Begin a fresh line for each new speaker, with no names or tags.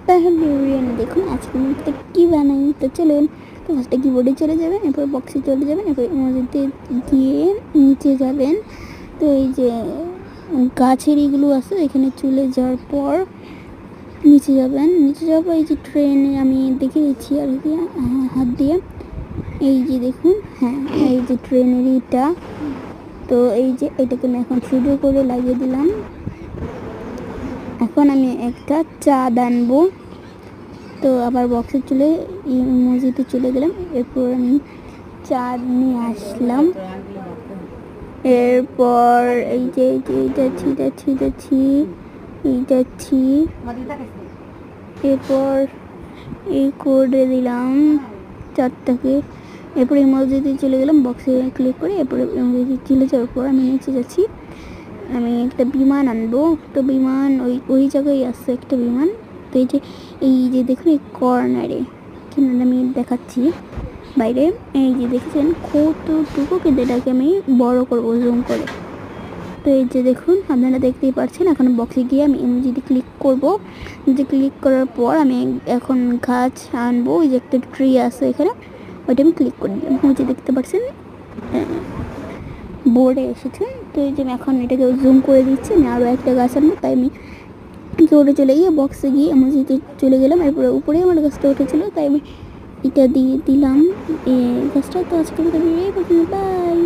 তাহলে দেখুন আজকে আমি একটা কী বানাই। তো চলুন, তো ফার্স্টে কিবোর্ডে চলে যাবেন, এরপর বক্সে চলে যাবেন, এরপর ইমোজিতে গিয়ে নিচে যাবেন। তো এই যে গাছের এইগুলো আছে এখানে চলে যাওয়ার পর নিচে যাবেন। নিচে যাওয়ার পর এই যে ট্রেনে আমি দেখে দিচ্ছি আর কি হাত দিয়ে, এই যে দেখুন, হ্যাঁ এই যে ট্রেনের এইটা। তো এই যে এটাকে আমি এখন সুন্দর করে লাগিয়ে দিলাম। এখন আমি একটা চাঁদ আনবো। তো আবার বক্সে চলে ইমোজিতে চলে গেলাম, এরপর আমি চাঁদ নিয়ে আসলাম। এরপর এই যে যাচ্ছি এরপর এই করে দিলাম চারটাকে। এরপর ইমোজিতে চলে গেলাম, বক্সে ক্লিক করে এরপর ইমোজিতে চলে যাওয়ার পর আমি নিচে যাচ্ছি। আমি একটা বিমান আনবো। তো বিমান ওই জায়গায় আসছে একটা বিমান। তো এই যে দেখুন এই কর্নারে কিনা আমি দেখাচ্ছি বাইরে, এই যে দেখেছেন কতটুকু, কিন্তু এটাকে আমি বড় করবো জুম করে। তো এই যে দেখুন আপনারা দেখতেই পাচ্ছেন। এখন বক্সে গিয়ে আমি ইমোজিতে ক্লিক করব। যে ক্লিক করার পর আমি এখন গাছ আনবো। ওই যে একটা ট্রি আছে এখানে, ওইটা আমি ক্লিক করে দিলাম। ওই যে দেখতে পাচ্ছেন বোর্ডে এসেছে। তো এই যে আমি এখন এটাকে জুম করে দিচ্ছি। আমি আরও একটা গাছ আনবো, তাই আমি কিবোর্ডে চলে গিয়ে বক্সে গিয়ে ইমোজিতে চলে গেলাম। এরপরে উপরে আমার গাছটা উঠেছিল, তাই আমি এটা দিয়ে দিলাম এই গাছটা। তো আজকে বাই।